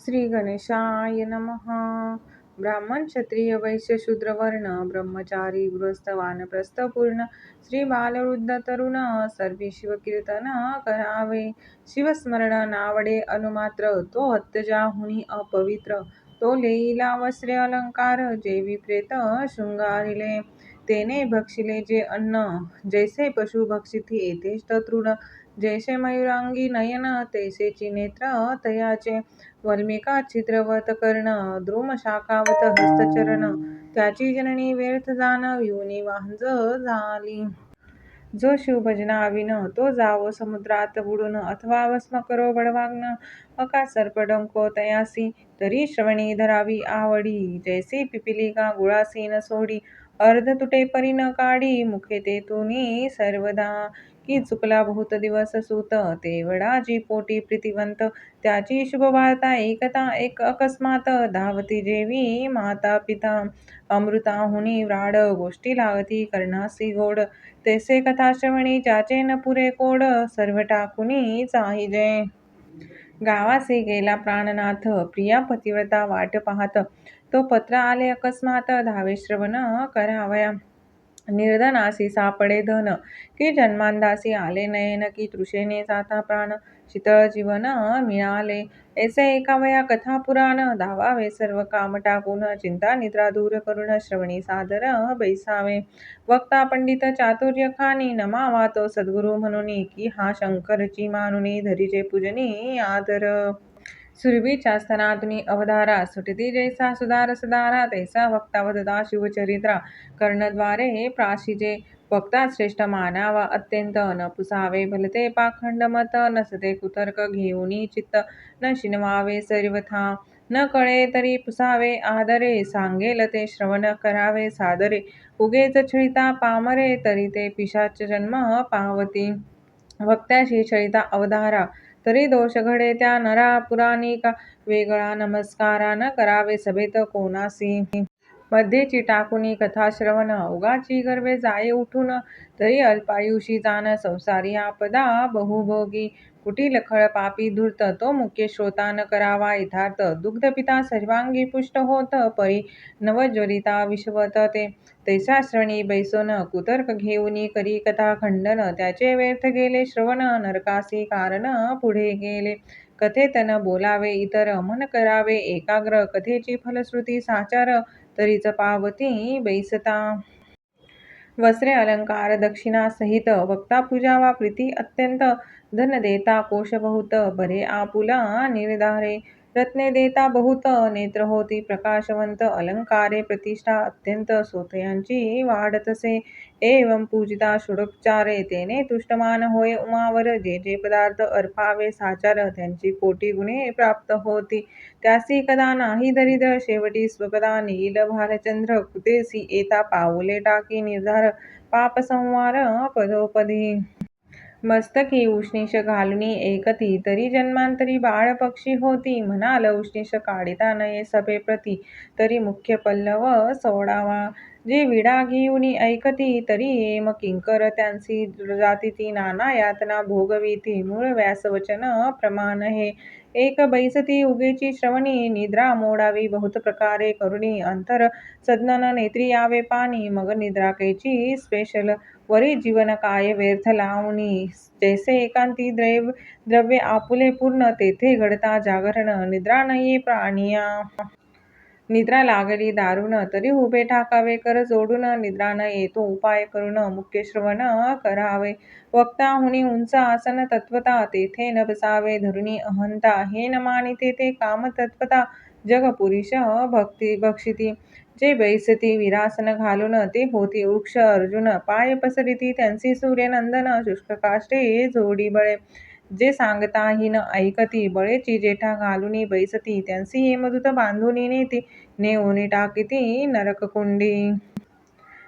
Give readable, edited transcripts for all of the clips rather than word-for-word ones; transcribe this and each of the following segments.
श्री गणेशाय नमः. ब्राह्मण क्षत्रिय वैश्य शूद्र वर्ण ब्रह्मचारी गृहस्थ वानप्रस्थ पूर्ण श्री बालवृद्ध तरुण सर्वी शिवकीर्तन करावे. शिवस्मरण नावडे अनुमात्र तो अत्यजाहुनी अपवित्र तो लेईला वस्त्रे अलंकार जे विप्रेत शृंगारिले तेने भक्षिले जे अन्न जैसे पशु भक्षिती येथे तृण जैसे मयुरांगी नयन तैसेची नेत्र तयाचे वल्मिका छिद्रवत कर्ण द्रुम शाखावत हस्तचरण त्याची जननी व्यर्थ जाण विहुनी वाहंज झाली. जो शिवभजनाविन तो जावो समुद्रात बुडून अथवा भस्म करो बडवाग्न अका सर्प डंको तयासी तरी श्रवणी धरावी आवडी जैसी पिपिलिका गुळासी न सोडी अर्ध तुटे परी न काढी मुखे तेथुनी सर्वदा की चुकला बहुत दिवस सूत तेवढाची पोटी प्रीतिवंत त्याची शुभ वार्ता ऐकता एक अकस्मात धावती जेवी माता पिता अमृताहुनी व्राड गोष्टी लागती कर्णासी गोड तैसे कथा श्रवणी ज्याचे न पुरे कोड सर्व टाकुनी चाहिजे. गावासी गेला प्राणनाथ प्रिया पतिव्रता वाट पाहत तो पत्र आले अकस्मात धावे श्रवण करावया. निर्धनासी सापडे धन की जन्मांदासी आले नयन की तृषेने जाता प्राण शीतळ जीवन मिळाले ऐसे ऐकावया कथा पुराण धावावे सर्व काम टाकून चिंता निद्रा दूर करून श्रवणी सादर बैसावे. वक्ता पंडित चातुर्य खानी नमावा तो सद्गुरु म्हणून की हा शंकरची मानुनी धरीचे पूजनी आदर. सुरभीच्या स्तनातुनी अवधारा सुटती जैसा सुधार सदारा तैसा वक्ता वदता शिवचरित्रा कर्णद्वारे प्राशिजे. वक्ता श्रेष्ठ मानावा अत्यंत न पुसावे भलते पाखंड मत नसते कुतर्क घेऊनी चित्त न शिनवावे सर्वथा न कळे तरी पुसावे आदरे सांगेल ते श्रवण करावे सादरे उगेच छळिता पामरे तरी ते पिशाच जन्म पावती. वक्त्याशी छळिता अवधारा तरी दोष घडे त्या नरा पुराणिका वेगळा नमस्कारा न करावे सभेत कोणासी. मध्येची टाकुनी कथा श्रवण उगाची गर्वे जाये उठून तरी अल्पायुषी जाण संसारी आपदा बहुभोगी कुटील खळ पापी धूर्त तो मुख्य श्रोता न करावा यथार्थ दुग्ध पिता सर्वांगी पुष्ट होत परी नवज्वरिता विषवत ते तैसा श्रवणी बैसोन कुतर्क घेऊनी करी कथा खंडन त्याचे व्यर्थ गेले श्रवण नरकासी कारण पुढे गेले. कथेत न बोलावे इतर मन करावे एकाग्र कथेची फलश्रुती साचार तरीच पावती बैसता. वस्त्रे अलंकार दक्षिणा सहित वक्ता पूजावा प्रीती अत्यंत धन देता कोश बहुत बरे आपुला निर्धारे रत्ने देता बहुत नेत्र होती प्रकाशवंत अलंकारे प्रतिष्ठा अत्यंत सोथयांची वाढतसे एवं पूजिता षोडोपचारे तेने तुष्टमान होय उमावर जे जे पदार्थ अर्पावे साचार त्यांची कोटी गुणे प्राप्त होती. त्यासी कदा नाही दरिद्र शेवटी स्वपदा नील भालचंद्र कुतेसी येता पाऊले टाकी निर्धार पाप संवार पदोपदी. मस्तकी उष्णीश घालुनी एकती तरी जन्मांतरी बाळ पक्षी होती म्हणाल उष्णीश काढिता नये सभेप्रती तरी मुख्य पल्लव सोडावा. जे विडा घेऊनी ऐकती तरी एम किंकर त्यांसी जातीती नाना यातना भोगविती मूळ व्यासवचन प्रमाण हे एक बैसती उगेची श्रवणी निद्रा मोडावी बहुत प्रकारे करुणी अंतर सद्नन नेत्री यावे पाणी मग निद्रा कैची स्पेशल वरी जीवन काय व्यर्थ लावणी जैसे एकांती द्रव्य आपुले पूर्ण तेथे घडता जागरण निद्रा नये प्राणिया. निद्रा लागली दारुण तरी उभे ठाकावे कर जोडून निद्रा न येतो उपाय करून मुख्य श्रवण करावे. वक्ताहुनी उंच आसन तत्वता तेथे न बसावे धरुणी अहंता हे न मानिते ते काम तत्वता जग पुरुष भक्षिती. जे बैसती विरासन घालून ते होती वृक्ष अर्जुन पाय पसरिती त्यांची सूर्यनंदन शुष्क काष्टे जोडी बळे. जे सांगताही न ऐकती बळेची जेठा घालुनी बैसती त्यांसी हेमदूत बांधुनी नेती नेऊनी टाकीती नरककुंडी.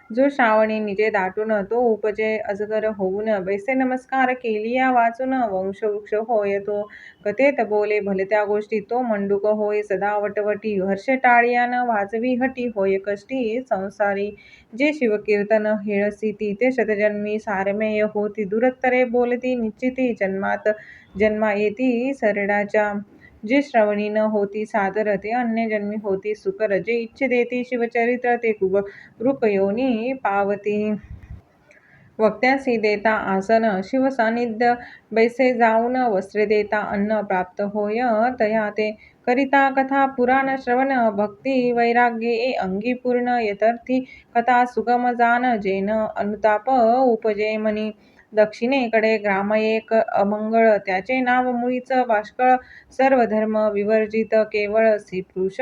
जो श्रावणी निजे दाटून तो उपजे अजगर होऊन बैसे नमस्कार केलिया वाचून वंशवृक्ष होय तो कथेत बोले भलत्या गोष्टी तो मंडूक होय सदा वटवटी हर्ष टाळियान वाजवी हटी होय कष्टी संसारी. जे शिवकीर्तन हेळसिती ते शतजन्मी सारमेय होती दुरत्तरे बोलती निश्चिती जन्मात जन्मा येती सरडाच्या जे श्रवणी न होती सादर ते अन्य जन्मी होती सुकर. जे इच्छे देती शिवचरित्र ते रूप योनी पावती. वक्त्यासी देता आसन शिवसान्निध्य बैसे जाऊन. वस्त्रे देता अन्न प्राप्त होय तया ते. करिता कथा पुराण श्रवण भक्ती वैराग्ये अंगी पूर्ण. यथार्थी कथा सुगम जान जेन अनुताप उपजे मनी. दक्षिणेकडे ग्राम एक अमंगळ त्याचे नाव मुळीच बाष्कळ. सर्व धर्म विवर्जित केवळ स्त्रीपुरुष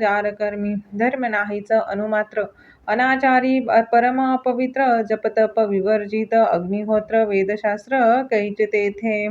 जारकर्मी. धर्म नाहीच अनुमात्र अनाचारी परम अपवित्र. जपतप विवर्जित अग्निहोत्र वेदशास्त्र कैचे तेथे.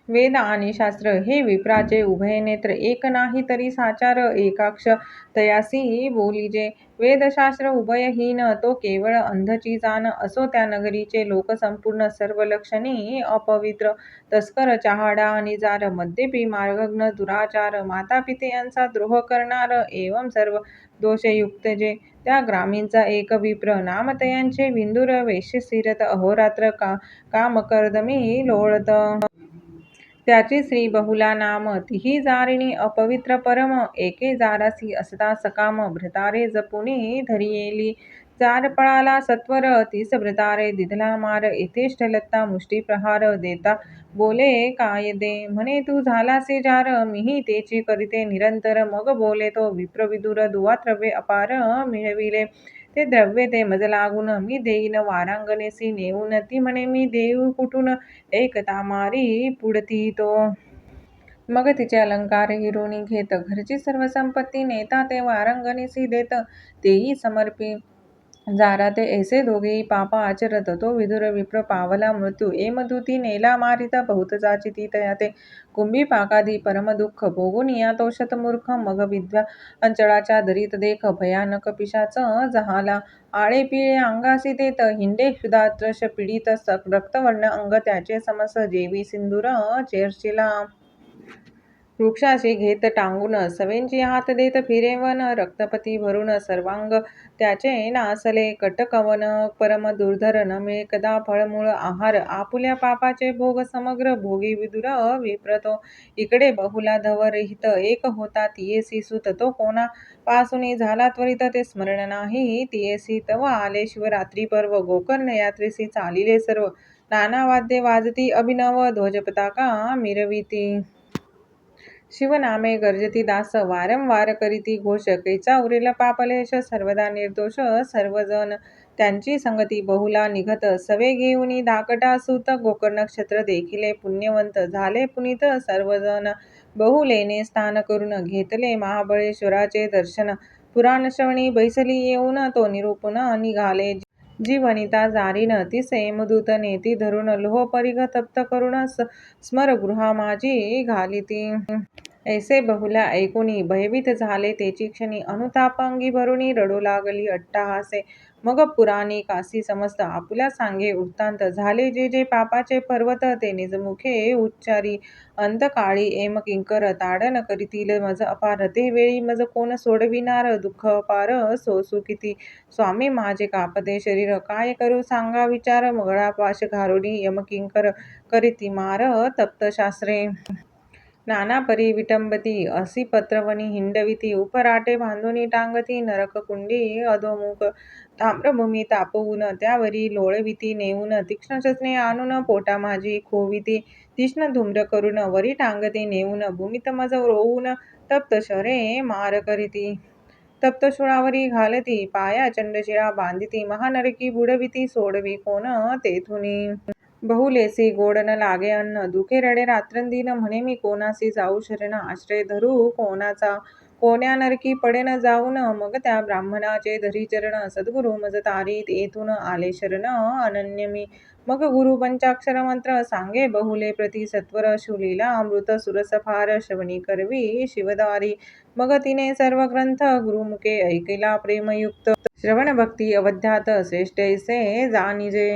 वेद आणि शास्त्र हे विप्राचे उभय नेत्र. एक नाही तरी साचार एकाक्ष तयासी बोलिजे. वेदशास्त्र उभयहीन तो केवळ अंधची जाण. असो त्या नगरीचे लोक संपूर्ण सर्व लक्षणी अपवित्र. तस्कर चहाडा आणि जार मद्यपी मार्गघ्न दुराचार. माता पिते यांचा द्रोह करणार एवं सर्व दोषयुक्त जे. त्या ग्रामीणचा एक विप्र नाम तयांचे विंदुर. वेश्य स्थिरत अहोरात्र कामकर्दमी लोळत. त्याची स्त्री बहुला नाम तीही जारिणी अपवित्र परम. एके जारासी असता सकाम भ्रतारे जपुनी धरियेली. जार पळाला सत्वर तीस भ्रतारे दिधला मार. येथेष्ट लत्ता मुष्टी प्रहार देता बोले काय दे. म्हणे तू झालासे जार मीही तेची करिते निरंतर. मग बोले तो विप्र विदुर दुवाद्रव्ये अपार मिळविले. ते द्रव्ये ते मज लागून मी देईन वारांगणेसी नेऊन. ती म्हणे मी देऊ कुठून ऐकता मारी पुढती तो. मग तिचे अलंकार हिरोणी घेत घरची सर्व संपत्ती नेता ते वारांगणेसी देत तेही समर्पी. जारा ते ऐसे दोघेही पाप आचरत. तो विदुर विप्र पावला मृत्यू. मधुती नेला मारिता बहुत जाचिती तया ते. कुंभी पाकादी परम दुःख भोगून या तो शतमूर्ख. मग विद्या अंचळाच्या दरीत देख भयानक पिशाच जहाला. आळे पिळे अंगासी देत हिंडे क्षुधात्रश पीडित. रक्तवर्ण अंग त्याचे समस जेवी सिंदूर चेरचिला. वृक्षाशी घेत टांगून सवेंची हात देत फिरेवन. रक्तपती भरून सर्वांग त्याचे नासले. कटकवन परम दुर्धर न मिळे कदा फळमूळ आहार. आपुल्या पापाचे भोग समग्र भोगी विदुर विप्र तो. इकडे बहुला धवरहित एक होता तियेसी सूत. तो कोणा पासूनी झाला त्वरित ते स्मरण नाही तियेसी. तव आले शिवरात्री पर्व गोकर्ण यात्रेसी चालिले सर्व. नाना वाद्ये वाजती अभिनव ध्वज पताका मिरविती. शिवनामे गर्जती दास वारंवार करीती घोष. कैचा उरेल पापलेश सर्वदा निर्दोष सर्वजण. त्यांची संगती बहुला निघत सवे घेऊनी धाकटा सूत. गोकर्ण क्षत्र देखिले पुण्यवंत झाले पुनीत सर्वजण. बहुलेने स्नान करून घेतले महाबळेश्वराचे दर्शन. पुराण श्रवणी बैसली येऊन तो निरूपण निघाले. जी वनिता जारीन तीस यमदूत नेती धरून. लोह परिघ तप्त करून स्मरगृहा माझी घालिती. ऐसे बहुला ऐकुनी भयभीत झाले तेची क्षणी. अनुताप अंगी भरुनी रडू लागली अट्टहासे. मग पुराणी कासी समस्त आपुल्या सांगे वृत्तांत. झाले जे जे पापाचे पर्वत ते निजमुखे उच्चारी. अंतकाळी एम किंकर ताडन करीतील मज अपार. ते वेळी मज कोण सोडविणार दुःख अपार सोसू किती. स्वामी माझे कापते शरीर काय करू सांगा विचार. गळापाश घारुनी यमकिंकर करीती मार तप्त शास्त्रे. नाना परी विटंबती असी पत्रवनी हिंडविती. उपराटे बांधुनी टांगती नरककुंडी अधोमुख. ताम्रभूमी तापवून त्यावरी लोळविती नेऊन. तीक्ष्ण शस्त्रे आणून पोटा माझी खोविती. तीक्ष्ण धूम्र करून वरी टांगती नेऊन. भूमीत मज रोवून तप्त शरे मार करीती. तप्त शूळावरी घालती पाया चंडशिळा बांधिती. महानरकी बुडविती सोडवी कोण तेथुनी. बहुलेसी गोड न लागे अन्न दुखे रडे रात्रंदिन. म्हणे मी कोणासी जाऊ शरण आश्रय धरू कोणाचा. कोण्या नरकी पडेन जाऊन. मग त्या ब्राह्मणाचे धरी चरण. सद्गुरु मज तारीत येथून आले शरण अनन्य मी. मग गुरु पंचाक्षर मंत्र सांगे बहुले प्रति. सत्वर शिवलीला अमृत सुरसफार श्रवणी करवी शिवदारी. मग तिने सर्व ग्रंथ गुरुमुखे ऐकला प्रेमयुक्त. श्रवण भक्ती अवध्यात श्रेष्ठ ऐसे जाणिजे.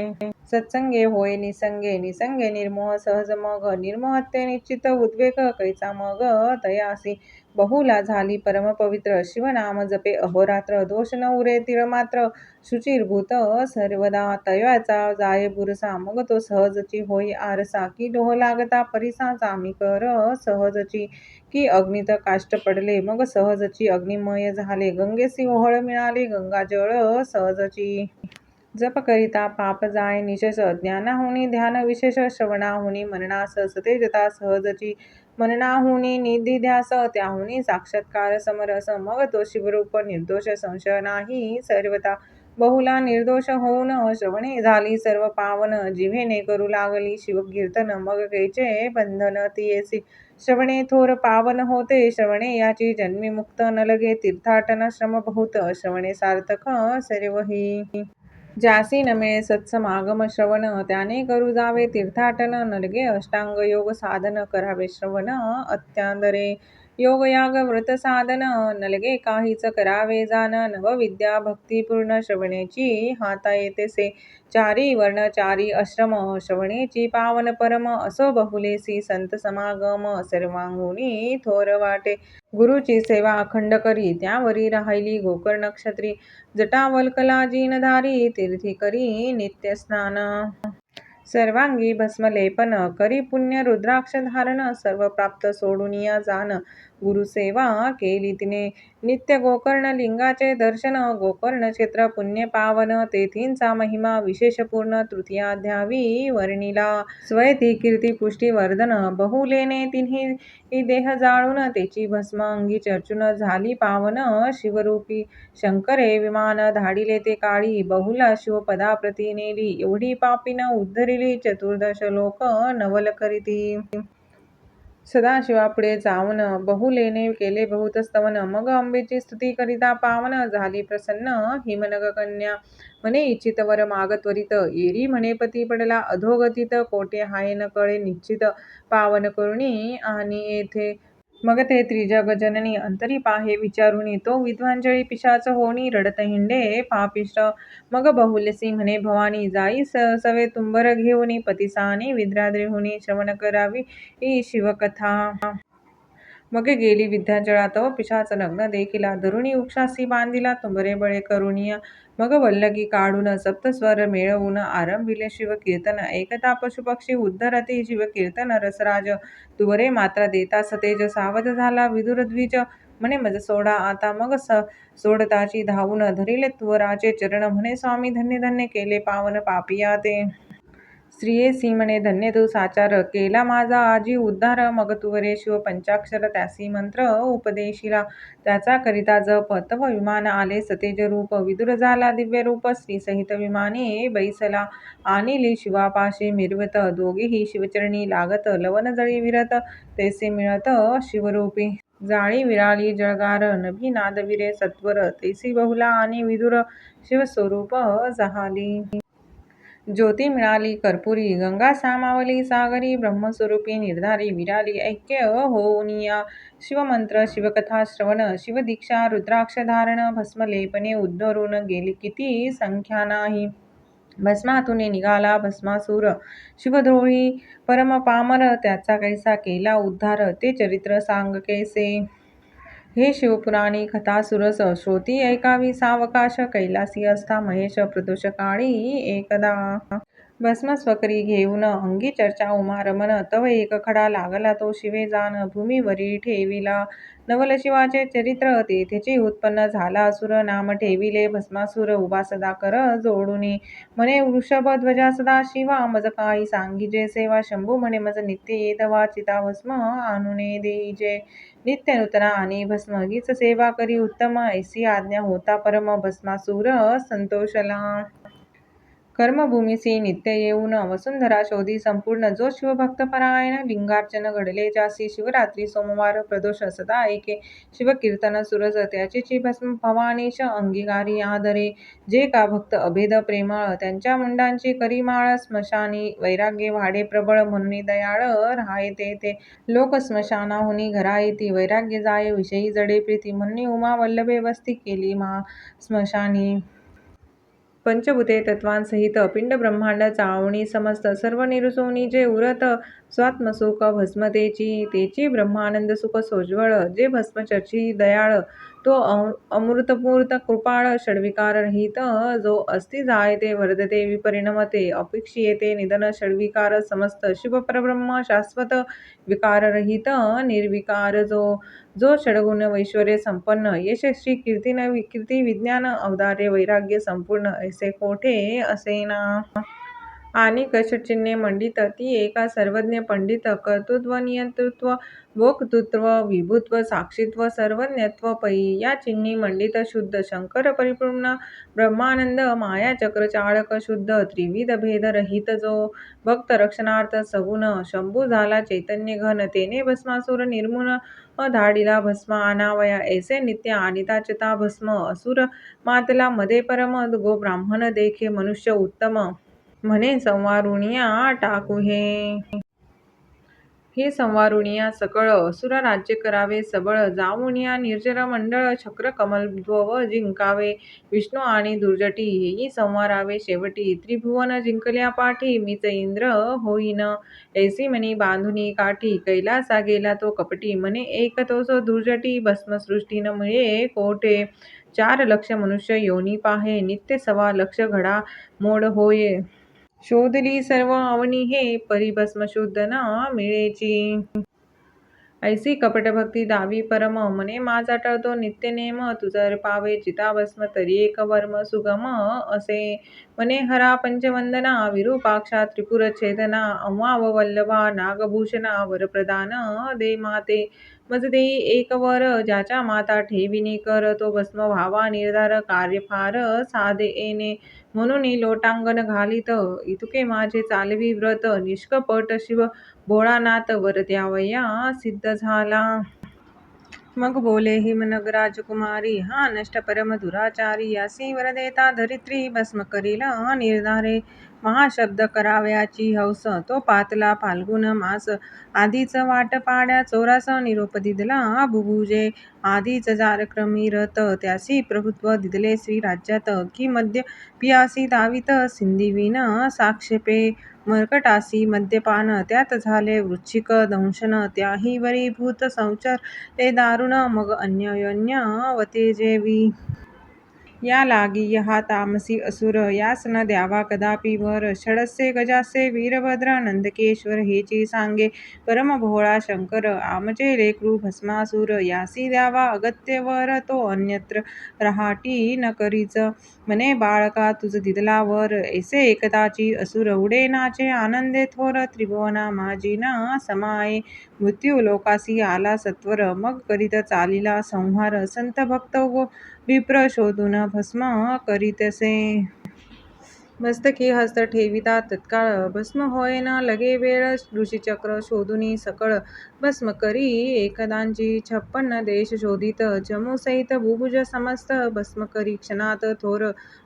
सत्संगे होय निसंगे, निसंगे निर्मोह सहज मग, निर्मोहत्ते निश्चित उद्वेग कैचा मग, तयासी बहुला झाली परम पवित्र, शिवनाम जपे अहोरात्र, दोष न उरे तीळ मात्र, शुचिर्भूत सर्वदा, तयाचा जाय बुरसा, मग तो सहजची होई आरसा, की डोह लागता परिसाचा मी कर सहजची, की अग्नीत काष्ट पडले, मग सहजची अग्निमय झाले, गंगेसी ओहळ मिळाली गंगाजळ सहजची. जप करिता पाप जाय निशेष, ज्ञानाहुनी ध्यान विशेष, श्रवणाहुनी मननास, सतेजता सहजची, मननाहुनी निधी ध्यास, त्याहुनी साक्षात्कार समरस, मग तो शिवरूप निर्दोष संशय नाही सर्वता, बहुला निर्दोष होऊन श्रवणे झाली सर्व पावन, जिव्हेने करू लागली शिवकीर्तन, मग कैचे बंधन तियेसी, श्रवणे थोर पावन होते, श्रवणे याची जन्मी मुक्त न लगे, तीर्थाटन श्रम बहुत, श्रवणे सार्थक सर्वही. ज्यासी न मिळे सत्समागम श्रवण, त्याने करू जावे तीर्थाटन, न लगे अष्टांग योग साधन, करावे श्रवण अत्यांदरे, योग याग व्रत साधन, न लगे काहीच करावे जाण, नवविद्या भक्तिपूर्ण श्रवणेची हाता येतेसे, चारी वर्ण चारी आश्रम, श्रवणेची पावन परम, असो बहुलेसी संत समागम, सर्वांगुणी थोर वाटे, गुरुची सेवा अखंड करी, त्यावरी राहिली गोकर्ण नक्षत्री, जटावल्कला जीनधारी, तीर्थी करी नित्य स्नान, सर्वांगी भस्मलेपन, करी पुण्य रुद्राक्ष धारण, सर्व प्राप्त सोडूनिया जाण, गुरुसेवा केली तिने, नित्य गोकर्ण लिंगाचे दर्शन, गोकर्ण क्षेत्र पुण्य पावन, तेथींचा महिमा विशेषपूर्ण, तृतीयाध्यायी वर्णिला, स्वयती कीर्ती पुष्टी वर्धन, बहुलेने तिन्ही देह जाळून, तेची भस्म अंगी चर्चून, झाली पावन शिवरूपी, शंकरे विमान धाडिले ते काळी, बहुला शिवपदाप्रती नेली, एवढी पापीन उद्धरिली, चतुर्दश लोक नवल करीती, सदाशिवापुढे जाऊन बहुलेने केले बहुत स्तवन, मग अंबेची स्तुती करिता पावन, झाली प्रसन्न हिमनग कन्या, म्हणे इच्छित वर माग त्वरित, येरी म्हणे पती पडला अधोगतीत, कोटे हाय न कळे निश्चित, पावन करुणी आणि येथे, मग ते त्रिजग जननी अंतरी पाहे विचारुनी, तो विध्वंजळी पिशाच होणी, रडत हिंडे पापिष्ट, मग बहुलसी म्हणे भवानी, जाई सवे तुंबर घेऊनी, पतिसानी विद्राद्रिहुनी, श्रवण करावी ही शिवकथा, मग गेली विद्याजळात, पिशाच नग्न देखिला, धरुणी उक्षासी बांधिला, तुंबरे बळे करुणिया, मग वल्लकी काढून सप्तस्वर मिळवून, आरंभिले शिवकीर्तन, एकता पशुपक्षी उद्धरती शिवकीर्तन रसराज, तुवरे मात्र देता सतेज, सावध झाला विदुरद्विज, म्हणे मज सोडा आता, मग सोडताची धावून, धरिले तुवराचे चरण, म्हणे स्वामी धन्य धन्य केले पावन पापिया ते, स्त्रियेसी म्हणे धन्य तू साचार, केला माझा आजी उद्धार, मग तुवरे शिव पंचाक्षर, त्यासी मंत्र उपदेशिला, त्याचा करिता जप, तव विमान आले सतेज रूप, विदुर झाला दिव्य रूप, स्त्रीसहित विमाने बैसला, आणिली शिवापाशी मिरवत, दोघेही शिवचरणी लागत, लवन जळी विरत, तैसे मिळत शिवरूपी, जाळी विराळी जळगार, नभी नादविरे सत्वर, तैसी बहुला आणि विदुर, शिवस्वरूप जहाली, ज्योती मिळाली कर्पुरी, गंगा सामावली सागरी, ब्रह्मस्वरूपी निर्धारी, विराली ऐक्य होऊनिया, शिवमंत्र शिवकथा श्रवण, शिवदीक्षा रुद्राक्ष धारण, भस्मलेपने उद्धरून, गेली किती संख्या नाही, भस्मातून निघाला भस्मासूर, शिवद्रोही परम पामर, त्याचा कैसा केला उद्धार, ते चरित्र सांग कैसे, हे शिवपुराणी कथा सुरस, श्रोती ऐकावी सावकाश, कैलासी असता महेश प्रदोष काळी एकदा, भस्म स्वकरी घेऊन अंगी चर्चा उमा रमन, तव एक खडा लागला तो शिवे जाण, भूमीवरी ठेविला नवल शिवाचे चरित्र, तेथेची उत्पन्न झाला असुर, नाम ठेविले भस्मासूर, उभा सदा कर जोडुनी, म्हणे वृषभ ध्वजा सदा शिवा, मज काही सांगिजे सेवा, शंभू म्हणे मज नित्य येदवा, चिता भस्म आणुने देईजे, नित्य नूतना आणि भस्म, हीच सेवा करी उत्तम, ऐसी आज्ञा होता परम, भस्मासूर संतोषला, कर्मभूमीसी नित्य येऊन, वसुंधरा शोधी संपूर्ण, जो शिवभक्त परायण, लिंगार्चन घडले जासी, शिवरात्री सोमवार प्रदोष, सदा ऐके शिवकीर्तन सुरस, त्याचेची भस्म भवानीश अंगीकारी आदरे, जे का भक्त अभेद प्रेमळ, त्यांच्या मुंडांची करी माळ, स्मशानी वैराग्य वाढे प्रबळ, म्हणून दयाळ राहाय तेथे, लोक स्मशानाहुनी घरा येती, वैराग्य जाय विषयी जडे प्रीती, म्हणून उमा वल्लभे वस्ती केली स्मशानी, पंचभूते तत्वांसहित पिंड ब्रह्मांड चावणी समस्त सर्व निरुसोनी जे उरत स्वात्मसुख भस्मतेची तेची ब्रह्मानंद सुख सोज्वळ जे भस्म चर्ची दयाळ तो अमृतपूर्त कृपाळ षड्विकार रहित जो अस्ति जायते वर्धते विपरिणमते अपेक्षियेते निधन षड्विकार समस्त शिव परब्रह्म शाश्वत विकाररहित निर्विकार जो षड्गुण वैश्वर्य संपन्न यशस्वी कीर्ती विज्ञान औदार्य वैराग्य संपूर्ण ऐसे कोठे असेना आणि कषटचिन्हे मंडित ती एका सर्वज्ञ पंडित कर्तृत्व नियंतृत्व भोक्तृत्व विभुत्व साक्षित्व सर्वज्ञत्व पै या चिन्ही मंडित शुद्ध शंकर परिपूर्ण ब्रह्मानंद माया चक्र चाळक शुद्ध त्रिविध भेद रहित जो भक्त रक्षणार्थ सगुण शंभू झाला चैतन्य घन तेने भस्मासुर निर्मून धाडीला भस्म आणावया ऐसे नित्य आणिता चिता भस्म असुर मातला मध्ये परम गो ब्राह्मण देखे मनुष्य उत्तम म्हणे संवारुणिया टाकू हे संवारुणिया सकळ असुर राज्य करावे सबळ जाऊनिया निर्जर मंडळ चक्र कमलध्वव जिंकावे विष्णू आणि दुर्जटी हेही संवारावे शेवटी त्रिभुवन जिंकल्या पाठी मीच इंद्र होईन ऐसी म्हणी बांधुनी काठी कैलासा गेला तो कपटी म्हणे एक तोच दुर्जटी भस्मसृष्टी न मिळे कोठे 4 लक्ष मनुष्य योनी पाहे नित्य 1.25 लक्ष घडा मोड होय शोधली सर्व अवनी हे परिभस्म शुद्ध न मिळेची ऐसी कपट भक्ती दावी परम मने माझा टळतो नित्य नेम तुझर पावे चिताभस्म तरी एक वर्म सुगम असे मने हरा पंचवंदना विरूपाक्षा त्रिपुर छेदना अव्वाव वल्लभा नागभूषणा वरप्रदान दे माते मज देई एक वर ज्याच्या माता ठेविनी कर तो भस्म व्हावा निर्धार कार्य फार साधे येणे म्हणून लोटांगण घालित इतुके माझे चालवी व्रत निष्कपट शिव भोळानाथ वर द्यावया सिद्ध झाला मग बोले हिमनग राजकुमारी हा नष्ट परम दुराचारी यासी वर देता धरित्री भस्म करील निर्धारे महाशब्द करावयाची हौस तो पातला फाल्गुन मास आधीच वाट पाड्या चोरास निरोप दिदला बुबुजे आधीच जारक्रमी रत त्यासी प्रभुत्व दिदले श्री राज्यात की मध्य पियासी दावित सिंधिवीन साक्षेपे मर्कटासी मद्यपान त्यात झाले वृश्चिक दंशन त्याही वरी भूत संचार ते दारुण मग अन्योन्य वतेजेवी या लागी हा तामसी असुर यास न द्यावा कदापि वर षडसे गजासे वीरभद्र नंदकेश्वर हेची सांगे परम भोळा शंकर आमचे लेकरू भस्मासुर यासी द्यावा अगत्य वर तो अन्यत्र रहाटी न करीच म्हणे बाळका तुझ दिदला वर ऐसे एकताची असुर उडे नाचे आनंदे थोर त्रिभुवना माझी न समाये मृत्यू लोकासी आला सत्वर मग करीत चालिला संहार संत भक्त विप्र शोधून भस्म करीतसे मस्तकी हस्त ठेविता तत्काळ भस्म होय न लगे वेळ ऋषीचक्र शोधुनी सकळ भस्म करी एकदांची 56 देश शोधित जमूसहित भुभुज समस्त भस्म करी क्षणात थोर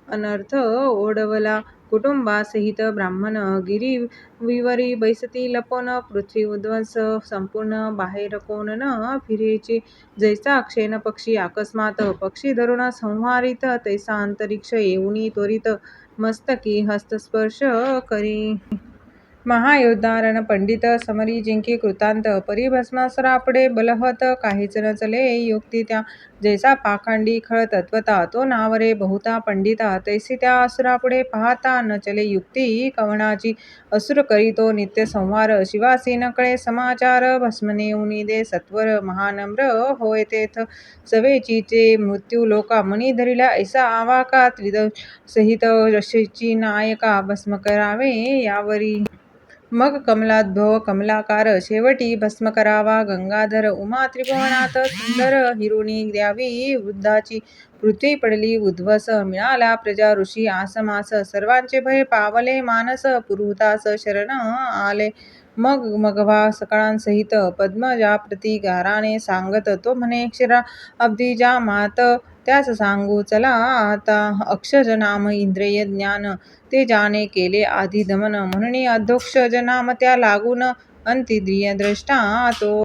अनर्थ ओढवला कुटुंबासहित ब्राह्मण गिरी विवरी बैसती लपोन पृथ्वी उद्ध्वंस संपूर्ण बाहेर कोण न फिरेची जैसा क्षेन पक्षी अकस्मात पक्षी धरून संहारित तैसा अंतरिक्ष येऊनी त्वरित मस्तकी हस्तस्पर्श करी महायोद्धा रणपंडित समरी जिंकी कृतांत परिभस्मासुरापुढे बलहत काहीच न चले युक्ती त्या जैसा पाखंडी खळ तत्वता तो नावरे बहुता पंडिता तैसी त्या असुरापुढे पाहता न चले युक्ती कवणाची असुर करीतो नित्य संहार शिवासी न कळे समाचार भस्म नेऊनी दे सत्वर महानम्र होय तेथ सवेचीचे मृत्यू लोका मनी धरिला ऐसा आवाका त्रिदंसहित यशची नायका भस्म करावे यावरी मग कमलाद्भव कमलाकार शेवटी भस्म करावा गंगाधर उमा त्रिभुवनात सुंदर हिरुणी द्यावी वृद्धाची पृथ्वी पडली उद्ध्वस मिळाला प्रजा ऋषी आसमास सर्वांचे भय पावले मानस पुरुहूतास शरण आले मग मघवा सकळांसहित पद्मजाप्रती गाराने सांगत तो म्हणे क्षीरा अब्धिजा मात त्यास सांगू चला आता अक्षज नाम इंद्रिय ज्ञान ते जाने केले आधी दमन म्हणून अधोक्षज नाम त्या लागून अंतिद्रिय द्रष्टा तो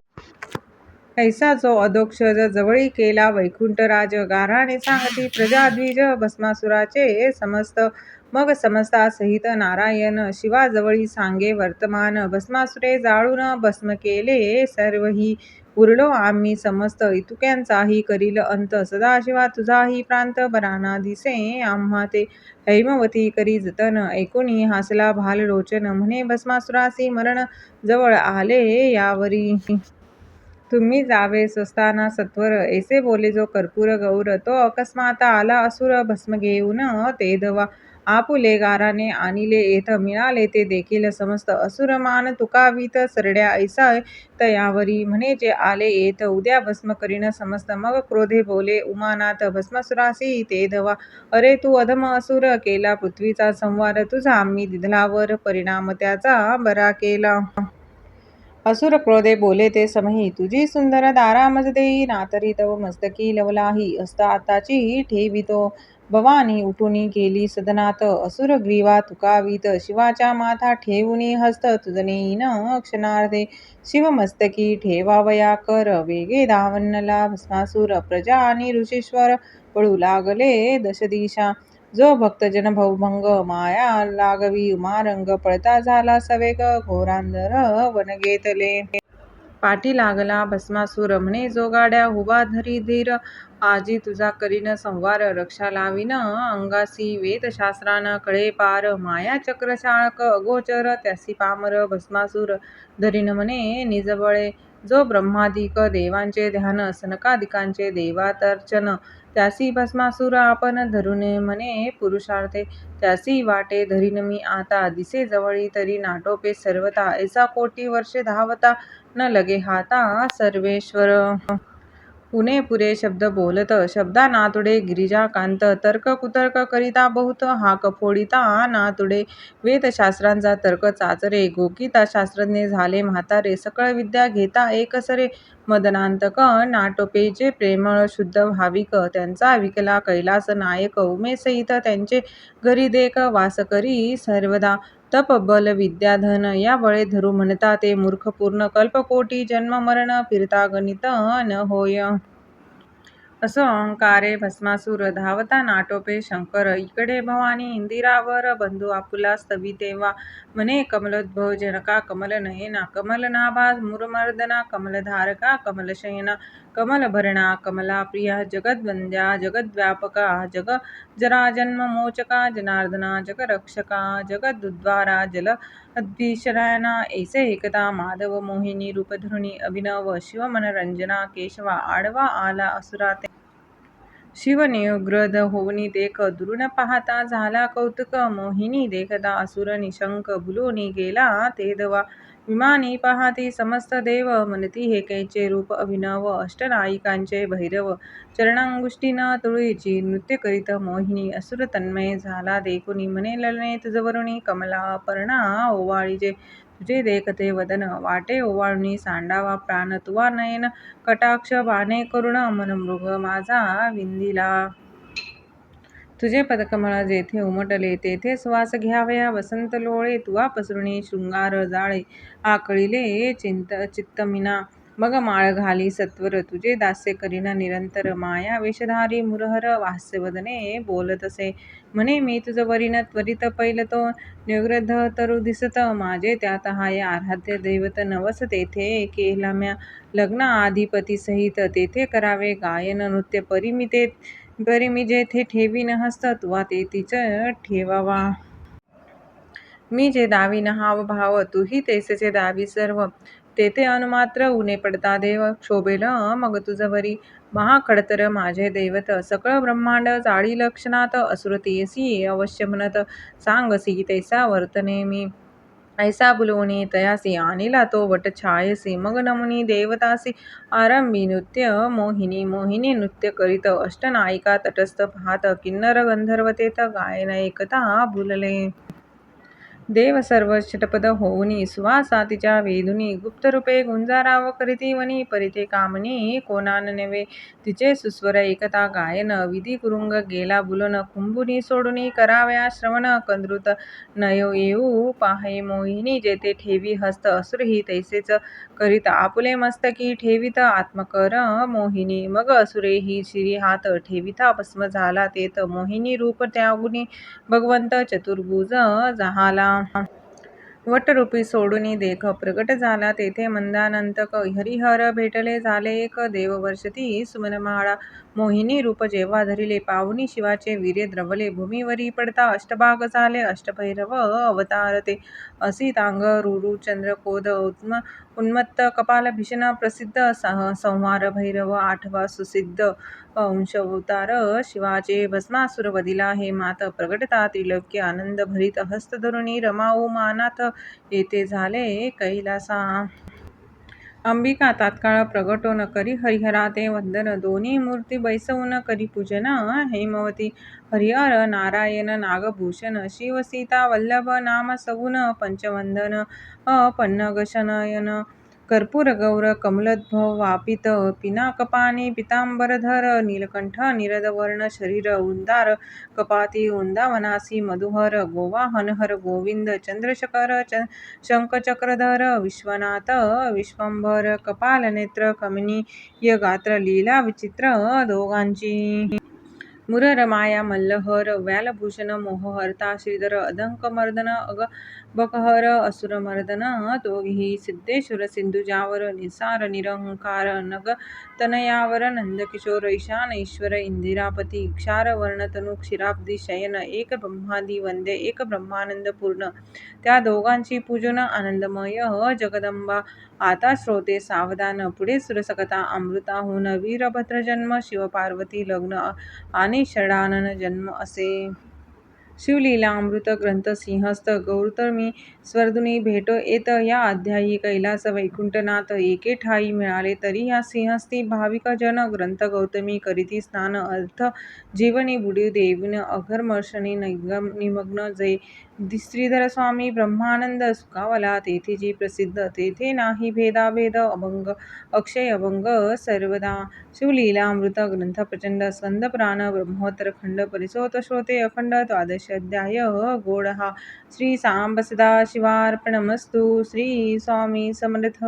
ऐसा जो अधोक्षज जवळी केला वैकुंठराज, गाऱ्हाणे सांगती प्रजाद्विज भस्मासुराचे समस्त. मग समस्तासहित नारायण शिवाजवळी सांगे वर्तमान, भस्मासुरे जाळून भस्म केले सर्वही. उरलो आम्ही समस्त इतुक्यांचाही करील अंत, सदाशिवा तुझाही प्रांत बरा ना दिसे आम्हा ते. हैमवती करी जतन ऐकुनी हासला भाललोचन, म्हणे भस्मासुरासी मरण जवळ आले यावरी. तुम्ही जावे स्वस्ताना सत्वर, ऐसे बोले जो कर्पूर गौर, तो अकस्मात आला असुर भस्म घेऊन तेधवा. आपुले गाराने आणिले येथ, मिळाले ते देखील समस्त असुर मान तुकावीत सरड्या ऐसा तयावरी. म्हणे जे आले येथ उद्या भस्म करीन समस्त, मग क्रोधे बोले उमानाथ भस्मासुरासी तेधवा. अरे तू अधम असुर, केला पृथ्वीचा संवार, तुझा आम्ही दिधलावर परिणाम त्याचा बरा केला. असुर क्रोधे बोले ते समही, तुझी सुंदर दारामज देई, नातरी तव मस्तकी लवलाही हस्त आताची ठेवितो. भवानी उठुनी गेली सदनात, असुर ग्रीवा तुकावीत, शिवाच्या माथा ठेवुनी हस्त तुझनेईन क्षणार्धे. शिव मस्तकी ठेवावया कर, वेगे धावनला भस्मासुर, प्रजा आणि ऋषीश्वर पळू लागले दशदिशा. जो भक्तजन भवभंग, माया लागवी उमारंग, पळता झाला सवेग घोरांधर वन घेतले. पाठी लागला भस्मासुर, म्हणे जो गाड्या उभा धरी धीर, आजी तुझा करीन संवार, रक्षा लावीन अंगासी. वेदशास्त्रान कळे पार, माया चक्र शाळक अगोचर, त्यासी पामर भस्मासुर धरीन म्हणे निजबळे. जो ब्रह्मादिक देवांचे ध्यान, सनकादिकांचे देवातर्चन, त्यासी भस्मासुर आपण धरून म्हणे पुरुषार्थे. त्यासी वाटे धरीन मी आता, दिसे जवळी तरी नाटोपे सर्वता, ऐसा कोटी वर्षे धावता न लगे हाता सर्वेश्वर. पुणे पुरे शब्द बोलत, शब्दा नातुडे गिरिजाकांत, तर्क कुतर्क करिता बहुत, हाक फोडिता नातुडे. वेदशास्त्रांचा तर्क चाचरे, गोकिता शास्त्रज्ञ झाले म्हातारे, सकळ विद्या घेता एकसरे. मदनांतक नाटोपे जे प्रेमळ शुद्ध भाविक, त्यांचा विकला कैलास नायक, उमेसहित त्यांचे घरी देख वास करी सर्वदा. तप बल विद्या धन या बळे धरू म्हणता ते मूर्ख, पूर्ण कल्पकोटी जन्म मरण फिरता गणित न होय. असो अहंकारे भस्मासुर, धावता नाटोपे शंकर, इकडे भवानी इंदिरावर बंधू आपुला स्तवी तेव्हा. म्हणे कमलोद्भव जनका कमलनयना, कमलनाभा मुरमर्दना, कमलधारका कमलशयना, कमलभरणा कमलाप्रिया, जगद्वंद्या जगद्व्यापका, जगजरा जन्ममोचका, जनार्दना जगरक्षका, जगदुद्धारा जलधीशयना. ऐसे एकदा माधव मोहिनी रूप धरुणी अभिनव, शिवमनरंजना केशवा आडवा आला असुराते. शिव नियुग्रध होऊनी देख, दुरून पाहता झाला कौतुक, मोहिनी देखता असुर निशंक, भुलूनी गेला तेधवा. विमानी पाहती समस्त देव, म्हणती हे कैचे रूप अभिनव, अष्टनायिकांचे भैरव, चरणांगुष्टीन तुळईची नृत्य करीत मोहिनी. असुर तन्मय झाला देखुनी, म्हणे ललने तुझवरुणी, कमलापर्णा ओवाळीजे तुझे देखते वदन, वाटे ओवाळुनी सांडावा प्राण, तुवा नयन कटाक्ष बाणे करुण, मन मृग माझा विंदिला. तुझे पदकमळ जेथे उमटले, तेथे सुवास घ्यावया वसंत लोळे, तुवा पसरुणी शृंगार जाळे, आकळिले चित्तमीना. मग माळ घाली सत्वर, तुझे दास्य करीन निरंतर, माया वेशधारी मुरहर हास्यवदने बोलतसे. म्हणे मी तुझवरीन त्वरित पैलतो, नियुग्रध तरु दिसत माझे त्यात हाय आराध्य दैवत, नवस तेथे केला म्या लग्न आधिपतीसहित, तेथे करावे गायन नृत्य, परी मी जेथे ठेवीन हस्त, तुवा तेथीच ठेवावा. मी जे दावीन हाव भाव, तूही तेचचे दावी सर्व, तेथे अनुमात्र ऊने पडता देव, क्षोभेल मग तुझवरी महाखडतर माझे दैवत. सकळ ब्रह्मांड जाळील क्षणात, असुर तेसी अवश्य म्हणत, सांगसी तैसा वर्तने मी. ऐसा बुलवुनी तयासी आणिला तो वट छायसी, मग नमुनी देवतासी आरंभी नृत्य मोहिनी. मोहिनी नृत्य करीत अष्टनायिका तटस्थ पाहात, किन्नर गंधर्व तेथ गायन ऐकता भुलले. देव सर्व षटपद होऊनी सुवासा तिच्या वेदुनी गुप्तरूपे गुंजाराव करीती वनी परिते कामनी कोणान नव्हे तिचे सुस्वर एकता गायन विधी कुरुंग गेला बुलन कुंभुनी सोडुनी कराव्या श्रवण कंद्रुत नयो येऊ पाहे मोहिनी जेथे ठेवी हस्त असुरही तैसेच करीत आपुले मस्तकी ठेवीत आत्मकर मोहिनी मग असुरेही शिरी हात ठेविता भस्म झाला तेथ मोहिनी रूप त्यागुनी भगवंत चतुर्भुज जहाला वटरूपी सोडुनी देख प्रगट झाला तेथे मंदानंतक हरिहर भेटले झाले एक देव वर्षती सुमनमाळा मोहिनी रूप जेव्हा धरिले पाहुनी शिवाचे वीर्य द्रवले भूमीवरी पडता अष्टभाग झाले अष्टभैरव अवतार ते असितांग रुरु चंद्रकोद उन्मत्त कपाल भीषण प्रसिद्ध संहार भैरव आठवा सुसिद्ध अंशवतार शिवाचे भस्मासुर वदिला हे मात प्रगटता त्रिलोक्य आनंद भरित हस्त धरुणी रमाऊ मानाथ येथे झाले कैलासा अंबिका तात्काळ प्रगटोन करी हरिहरा ते वंदन दोन्ही मूर्ती बैसवून करी पूजन हेमवती हरिहर नारायण नागभूषण शिव सीता वल्लभ नाम सगुण पंचवंदन पन्नगशनयन कर्पूर गौर कमलोद्भव वापित पिनाकपाणी पितांबरधर नीलकंठ निरदवर्ण शरीर उंदार कपाती वृंदावनासी मधुहर गोवाहन हर गोविंद चंद्रशेखर शंखचक्रधर विश्वनाथ विश्वंभर कपालनेत्र कमनीय गात्र लीला विचित्र दोघांची मुरर माया मल्लहर व्यालभूषण मोहहर्ता श्रीधर अधंकमर्दन बकहर असुरमर्दन दोघी सिद्धेश्वर सिंधुजावर निसार निरंकार नग तनयावर नंदकिशोर ईशान ईश्वर इंदिरापती क्षारवर्ण तनु क्षीराब्दी शयन एक ब्रह्मादि वंदे एक ब्रह्मानंद पूर्ण त्या दोघांची पूजन आनंदमय जगदंबा आता श्रोते सावधान पुढे सुरसकथा अमृताहून वीरभद्र जन्म शिवपार्वती लग्न आणि षडानन जन्म असे शिवलीला अमृत ग्रंथ सिंहस्थ गौतमी स्वर्धुनी भेट येत या अध्यायी कैलास वैकुंठनाथ एके ठाई मिळाले तरी या सिंहस्थी भाविक जन ग्रंथ गौतमी करीती स्नान अर्थ जीवनी बुडी देवीन अघर्मर्षणी निमग्न जय श्रीधर स्वामी ब्रह्मानंद सुखावला तेथेची प्रसिद्ध तेथे नाही भेदाभेद अभंग अक्षय अभंग सर्वदा शिवलीला अमृत ग्रंथ प्रचंड स्कंद पुराण ब्रह्मोत्तर खंड परिसोत श्रोते अखंड द्वादश अध्याय गोड हा श्री सांब सदा शिवार्पणमस्तु श्री स्वामी समर्थ